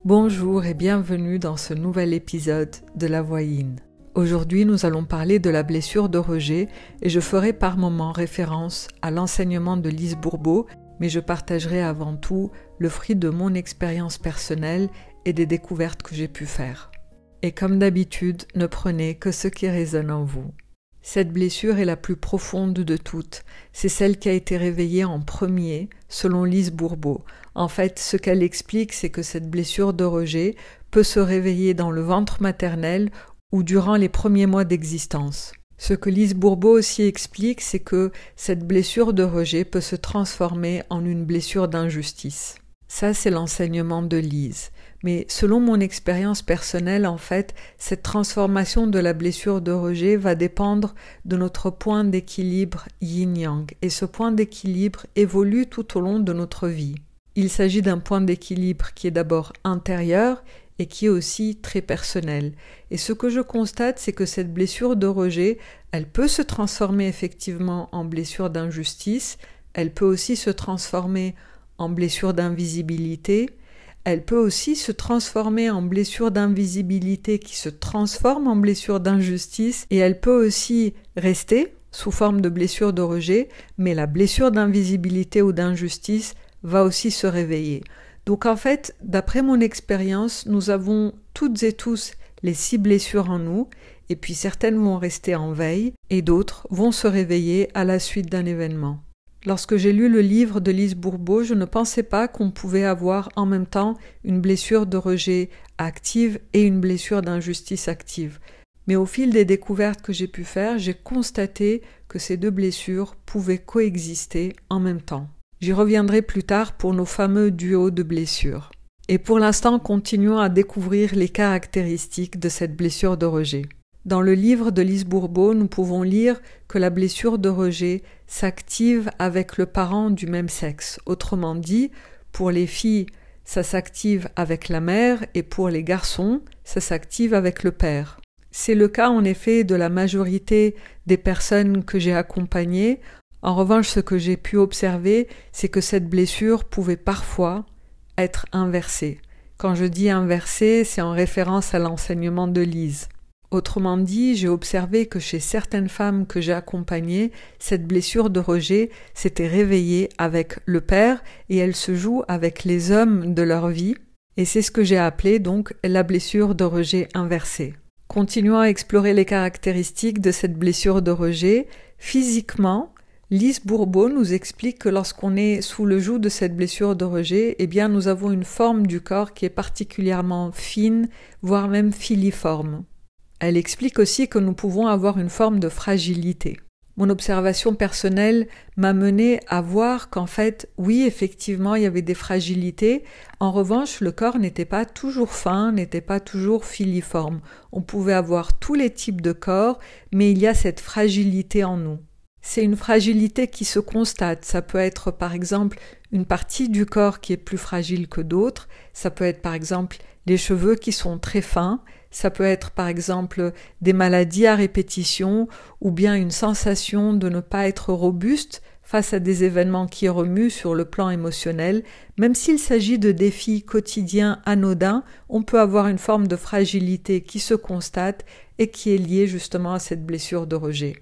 Bonjour et bienvenue dans ce nouvel épisode de La Voix Yin. Aujourd'hui, nous allons parler de la blessure de rejet et je ferai par moments référence à l'enseignement de Lise Bourbeau, mais je partagerai avant tout le fruit de mon expérience personnelle et des découvertes que j'ai pu faire. Et comme d'habitude, ne prenez que ce qui résonne en vous. Cette blessure est la plus profonde de toutes. C'est celle qui a été réveillée en premier, selon Lise Bourbeau. En fait, ce qu'elle explique, c'est que cette blessure de rejet peut se réveiller dans le ventre maternel ou durant les premiers mois d'existence. Ce que Lise Bourbeau aussi explique, c'est que cette blessure de rejet peut se transformer en une blessure d'injustice. Ça, c'est l'enseignement de Lise. Mais selon mon expérience personnelle, en fait, cette transformation de la blessure de rejet va dépendre de notre point d'équilibre yin-yang. Et ce point d'équilibre évolue tout au long de notre vie. Il s'agit d'un point d'équilibre qui est d'abord intérieur et qui est aussi très personnel. Et ce que je constate, c'est que cette blessure de rejet, elle peut se transformer effectivement en blessure d'injustice, elle peut aussi se transformer en blessure d'invisibilité, elle peut aussi se transformer en blessure d'invisibilité qui se transforme en blessure d'injustice et elle peut aussi rester sous forme de blessure de rejet, mais la blessure d'invisibilité ou d'injustice va aussi se réveiller. Donc en fait, d'après mon expérience, nous avons toutes et tous les 6 blessures en nous et puis certaines vont rester en veille et d'autres vont se réveiller à la suite d'un événement. Lorsque j'ai lu le livre de Lise Bourbeau, je ne pensais pas qu'on pouvait avoir en même temps une blessure de rejet active et une blessure d'injustice active. Mais au fil des découvertes que j'ai pu faire, j'ai constaté que ces 2 blessures pouvaient coexister en même temps. J'y reviendrai plus tard pour nos fameux duos de blessures. Et pour l'instant, continuons à découvrir les caractéristiques de cette blessure de rejet. Dans le livre de Lise Bourbeau, nous pouvons lire que la blessure de rejet s'active avec le parent du même sexe. Autrement dit, pour les filles, ça s'active avec la mère et pour les garçons, ça s'active avec le père. C'est le cas en effet de la majorité des personnes que j'ai accompagnées. En revanche, ce que j'ai pu observer, c'est que cette blessure pouvait parfois être inversée. Quand je dis inversée, c'est en référence à l'enseignement de Lise. Autrement dit, j'ai observé que chez certaines femmes que j'ai accompagnées, cette blessure de rejet s'était réveillée avec le père et elle se joue avec les hommes de leur vie. Et c'est ce que j'ai appelé donc la blessure de rejet inversée. Continuons à explorer les caractéristiques de cette blessure de rejet. Physiquement, Lise Bourbeau nous explique que lorsqu'on est sous le joug de cette blessure de rejet, eh bien nous avons une forme du corps qui est particulièrement fine, voire même filiforme. Elle explique aussi que nous pouvons avoir une forme de fragilité. Mon observation personnelle m'a menée à voir qu'en fait, oui, effectivement, il y avait des fragilités. En revanche, le corps n'était pas toujours fin, n'était pas toujours filiforme. On pouvait avoir tous les types de corps, mais il y a cette fragilité en nous. C'est une fragilité qui se constate. Ça peut être par exemple une partie du corps qui est plus fragile que d'autres. Ça peut être par exemple les cheveux qui sont très fins. Ça peut être par exemple des maladies à répétition ou bien une sensation de ne pas être robuste face à des événements qui remuent sur le plan émotionnel. Même s'il s'agit de défis quotidiens anodins, on peut avoir une forme de fragilité qui se constate et qui est liée justement à cette blessure de rejet.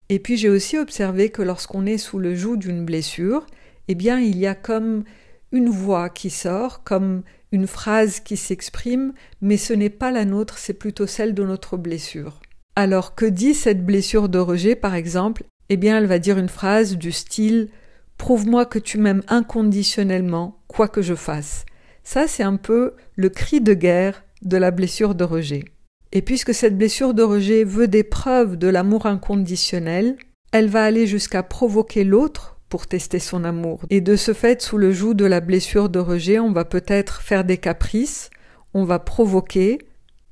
Et puis j'ai aussi observé que lorsqu'on est sous le joug d'une blessure, eh bien il y a comme une voix qui sort, comme une phrase qui s'exprime, mais ce n'est pas la nôtre, c'est plutôt celle de notre blessure. Alors que dit cette blessure de rejet par exemple? Eh bien elle va dire une phrase du style « Prouve-moi que tu m'aimes inconditionnellement, quoi que je fasse ». Ça c'est un peu le cri de guerre de la blessure de rejet. Et puisque cette blessure de rejet veut des preuves de l'amour inconditionnel, elle va aller jusqu'à provoquer l'autre pour tester son amour. Et de ce fait, sous le joug de la blessure de rejet, on va peut-être faire des caprices, on va provoquer,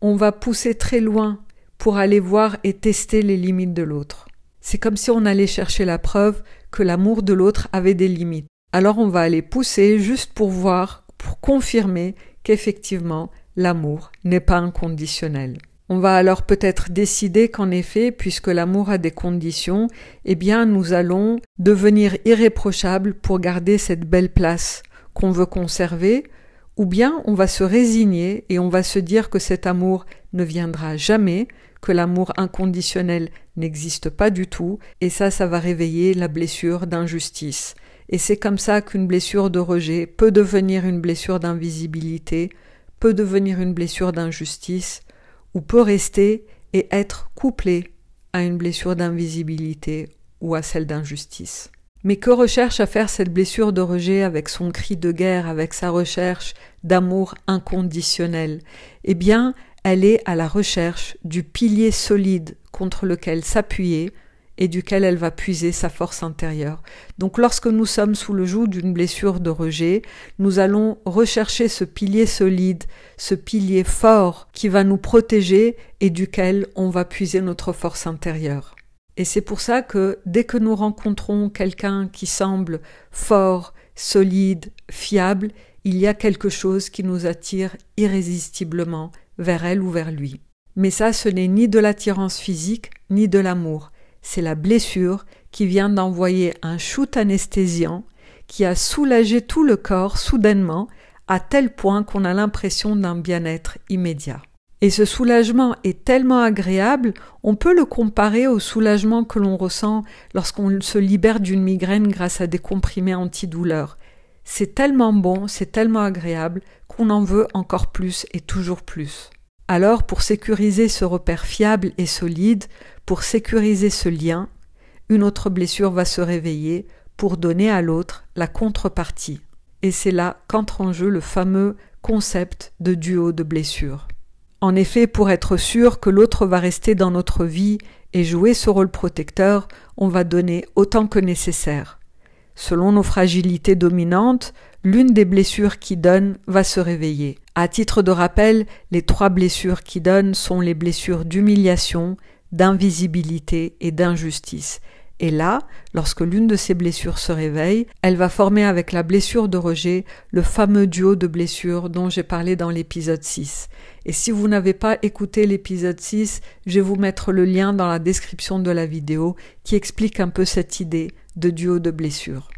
on va pousser très loin pour aller voir et tester les limites de l'autre. C'est comme si on allait chercher la preuve que l'amour de l'autre avait des limites. Alors on va aller pousser juste pour voir, pour confirmer qu'effectivement, l'amour n'est pas inconditionnel. On va alors peut-être décider qu'en effet, puisque l'amour a des conditions, eh bien nous allons devenir irréprochables pour garder cette belle place qu'on veut conserver, ou bien on va se résigner et on va se dire que cet amour ne viendra jamais, que l'amour inconditionnel n'existe pas du tout, et ça va réveiller la blessure d'injustice. Et c'est comme ça qu'une blessure de rejet peut devenir une blessure d'invisibilité, peut devenir une blessure d'injustice, ou peut rester et être couplée à une blessure d'invisibilité ou à celle d'injustice. Mais que recherche à faire cette blessure de rejet avec son cri de guerre, avec sa recherche d'amour inconditionnel? Eh bien, elle est à la recherche du pilier solide contre lequel s'appuyer et duquel elle va puiser sa force intérieure. Donc lorsque nous sommes sous le joug d'une blessure de rejet, nous allons rechercher ce pilier solide, ce pilier fort qui va nous protéger et duquel on va puiser notre force intérieure. Et c'est pour ça que dès que nous rencontrons quelqu'un qui semble fort, solide, fiable, il y a quelque chose qui nous attire irrésistiblement vers elle ou vers lui. Mais ça, ce n'est ni de l'attirance physique, ni de l'amour. C'est la blessure qui vient d'envoyer un shoot anesthésiant qui a soulagé tout le corps soudainement à tel point qu'on a l'impression d'un bien-être immédiat. Et ce soulagement est tellement agréable, on peut le comparer au soulagement que l'on ressent lorsqu'on se libère d'une migraine grâce à des comprimés antidouleurs. C'est tellement bon, c'est tellement agréable qu'on en veut encore plus et toujours plus. Alors, pour sécuriser ce repère fiable et solide, pour sécuriser ce lien, une autre blessure va se réveiller pour donner à l'autre la contrepartie. Et c'est là qu'entre en jeu le fameux concept de duo de blessures. En effet, pour être sûr que l'autre va rester dans notre vie et jouer ce rôle protecteur, on va donner autant que nécessaire. Selon nos fragilités dominantes, l'une des blessures qui donne va se réveiller. À titre de rappel, les 3 blessures qui donnent sont les blessures d'humiliation, d'invisibilité et d'injustice. Et là, lorsque l'une de ces blessures se réveille, elle va former avec la blessure de rejet le fameux duo de blessures dont j'ai parlé dans l'épisode 6. Et si vous n'avez pas écouté l'épisode 6, je vais vous mettre le lien dans la description de la vidéo qui explique un peu cette idée de duo de blessures.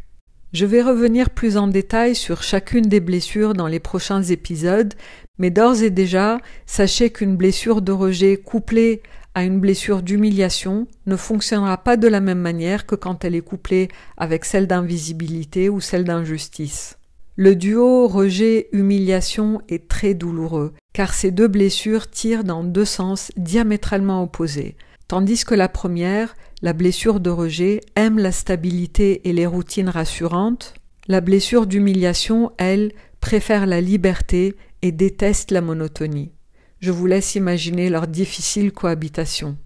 Je vais revenir plus en détail sur chacune des blessures dans les prochains épisodes, mais d'ores et déjà, sachez qu'une blessure de rejet couplée à une blessure d'humiliation ne fonctionnera pas de la même manière que quand elle est couplée avec celle d'invisibilité ou celle d'injustice. Le duo rejet-humiliation est très douloureux, car ces 2 blessures tirent dans 2 sens diamétralement opposés. Tandis que la première, la blessure de rejet, aime la stabilité et les routines rassurantes, la blessure d'humiliation, elle, préfère la liberté et déteste la monotonie. Je vous laisse imaginer leur difficile cohabitation.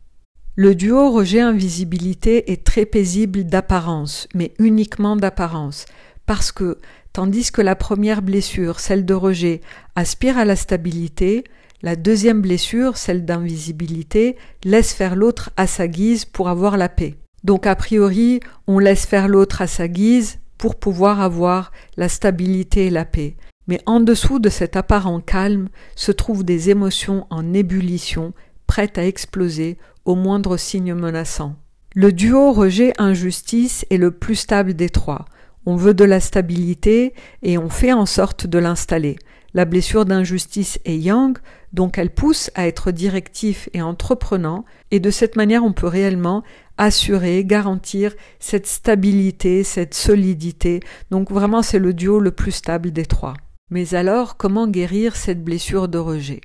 Le duo rejet-invisibilité est très paisible d'apparence, mais uniquement d'apparence, parce que, tandis que la première blessure, celle de rejet, aspire à la stabilité, la deuxième blessure, celle d'invisibilité, laisse faire l'autre à sa guise pour avoir la paix. Donc a priori, on laisse faire l'autre à sa guise pour pouvoir avoir la stabilité et la paix. Mais en dessous de cet apparent calme se trouvent des émotions en ébullition, prêtes à exploser au moindre signe menaçant. Le duo rejet-injustice est le plus stable des 3. On veut de la stabilité et on fait en sorte de l'installer. La blessure d'injustice est yang, donc elle pousse à être directif et entreprenant, et de cette manière on peut réellement assurer, garantir cette stabilité, cette solidité. Donc vraiment c'est le duo le plus stable des 3. Mais alors, comment guérir cette blessure de rejet?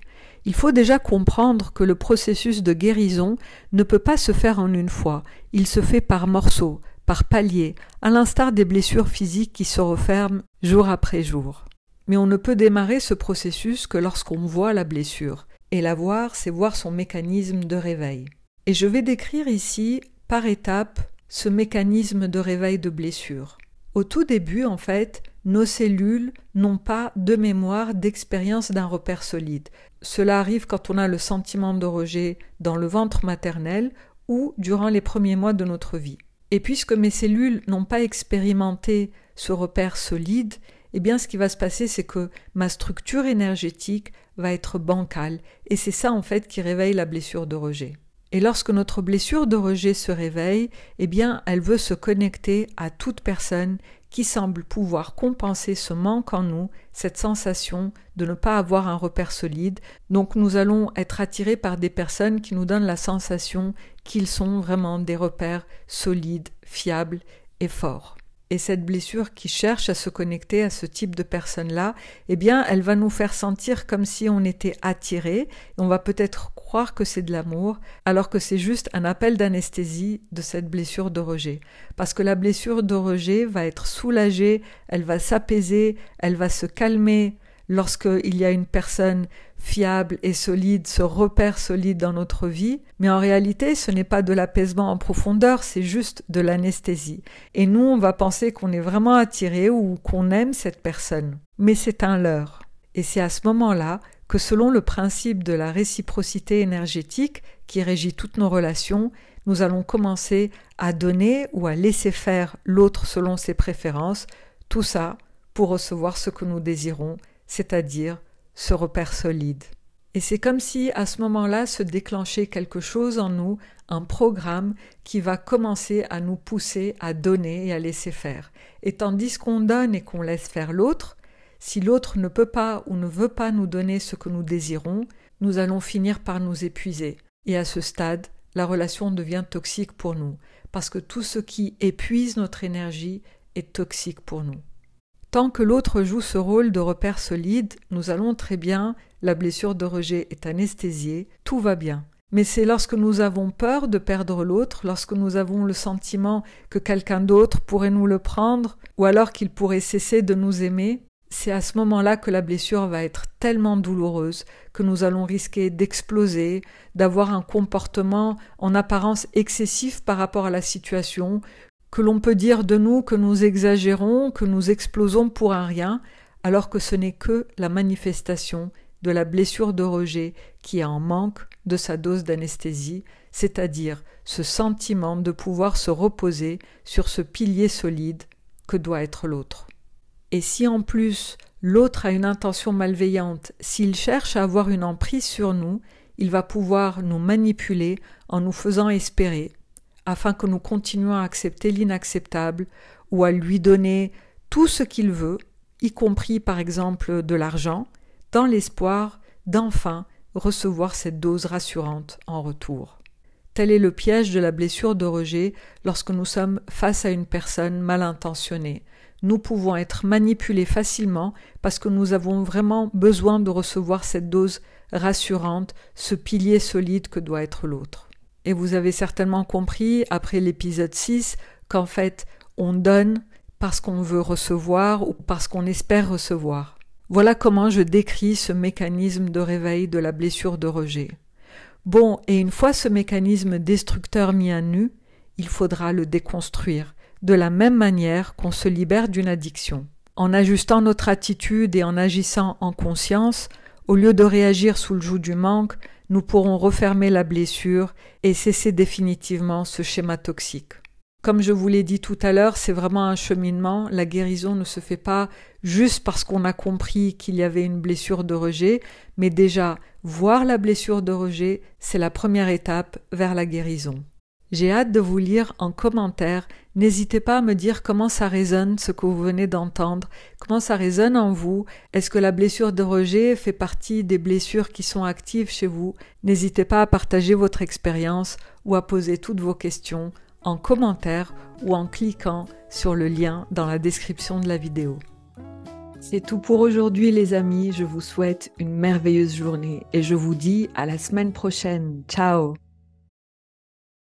Il faut déjà comprendre que le processus de guérison ne peut pas se faire en une fois, il se fait par morceaux, par paliers, à l'instar des blessures physiques qui se referment jour après jour. Mais on ne peut démarrer ce processus que lorsqu'on voit la blessure, et la voir, c'est voir son mécanisme de réveil. Et je vais décrire ici, par étapes, ce mécanisme de réveil de blessure. Au tout début, en fait, nos cellules n'ont pas de mémoire d'expérience d'un repère solide. Cela arrive quand on a le sentiment de rejet dans le ventre maternel ou durant les premiers mois de notre vie. Et puisque mes cellules n'ont pas expérimenté ce repère solide, eh bien ce qui va se passer, c'est que ma structure énergétique va être bancale. Et c'est ça en fait qui réveille la blessure de rejet. Et lorsque notre blessure de rejet se réveille, eh bien elle veut se connecter à toute personne qui semble pouvoir compenser ce manque en nous, cette sensation de ne pas avoir un repère solide. Donc nous allons être attirés par des personnes qui nous donnent la sensation qu'ils sont vraiment des repères solides, fiables et forts. Et cette blessure qui cherche à se connecter à ce type de personne-là, eh bien, elle va nous faire sentir comme si on était attiré. On va peut-être croire que c'est de l'amour, alors que c'est juste un appel d'anesthésie de cette blessure de rejet. Parce que la blessure de rejet va être soulagée, elle va s'apaiser, elle va se calmer lorsqu'il y a une personne fiable et solide, ce repère solide dans notre vie, mais en réalité, ce n'est pas de l'apaisement en profondeur, c'est juste de l'anesthésie. Et nous, on va penser qu'on est vraiment attiré ou qu'on aime cette personne, mais c'est un leurre. Et c'est à ce moment-là que selon le principe de la réciprocité énergétique qui régit toutes nos relations, nous allons commencer à donner ou à laisser faire l'autre selon ses préférences, tout ça pour recevoir ce que nous désirons, c'est-à-dire ce repère solide. Et c'est comme si à ce moment-là se déclenchait quelque chose en nous, un programme qui va commencer à nous pousser à donner et à laisser faire. Et tandis qu'on donne et qu'on laisse faire l'autre, si l'autre ne peut pas ou ne veut pas nous donner ce que nous désirons, nous allons finir par nous épuiser. Et à ce stade, la relation devient toxique pour nous, parce que tout ce qui épuise notre énergie est toxique pour nous. Tant que l'autre joue ce rôle de repère solide, nous allons très bien, la blessure de rejet est anesthésiée, tout va bien. Mais c'est lorsque nous avons peur de perdre l'autre, lorsque nous avons le sentiment que quelqu'un d'autre pourrait nous le prendre, ou alors qu'il pourrait cesser de nous aimer, c'est à ce moment-là que la blessure va être tellement douloureuse que nous allons risquer d'exploser, d'avoir un comportement en apparence excessif par rapport à la situation, que l'on peut dire de nous que nous exagérons, que nous explosons pour un rien, alors que ce n'est que la manifestation de la blessure de rejet qui est en manque de sa dose d'anesthésie, c'est-à-dire ce sentiment de pouvoir se reposer sur ce pilier solide que doit être l'autre. Et si en plus l'autre a une intention malveillante, s'il cherche à avoir une emprise sur nous, il va pouvoir nous manipuler en nous faisant espérer, afin que nous continuions à accepter l'inacceptable ou à lui donner tout ce qu'il veut, y compris par exemple de l'argent, dans l'espoir d'enfin recevoir cette dose rassurante en retour. Tel est le piège de la blessure de rejet lorsque nous sommes face à une personne mal intentionnée. Nous pouvons être manipulés facilement parce que nous avons vraiment besoin de recevoir cette dose rassurante, ce pilier solide que doit être l'autre. Et vous avez certainement compris, après l'épisode 6, qu'en fait, on donne parce qu'on veut recevoir ou parce qu'on espère recevoir. Voilà comment je décris ce mécanisme de réveil de la blessure de rejet. Bon, et une fois ce mécanisme destructeur mis à nu, il faudra le déconstruire, de la même manière qu'on se libère d'une addiction. En ajustant notre attitude et en agissant en conscience, au lieu de réagir sous le joug du manque, nous pourrons refermer la blessure et cesser définitivement ce schéma toxique. Comme je vous l'ai dit tout à l'heure, c'est vraiment un cheminement. La guérison ne se fait pas juste parce qu'on a compris qu'il y avait une blessure de rejet, mais déjà, voir la blessure de rejet, c'est la première étape vers la guérison. J'ai hâte de vous lire en commentaire. N'hésitez pas à me dire comment ça résonne, ce que vous venez d'entendre, comment ça résonne en vous. Est-ce que la blessure de rejet fait partie des blessures qui sont actives chez vous? N'hésitez pas à partager votre expérience ou à poser toutes vos questions en commentaire ou en cliquant sur le lien dans la description de la vidéo. C'est tout pour aujourd'hui les amis, je vous souhaite une merveilleuse journée et je vous dis à la semaine prochaine. Ciao!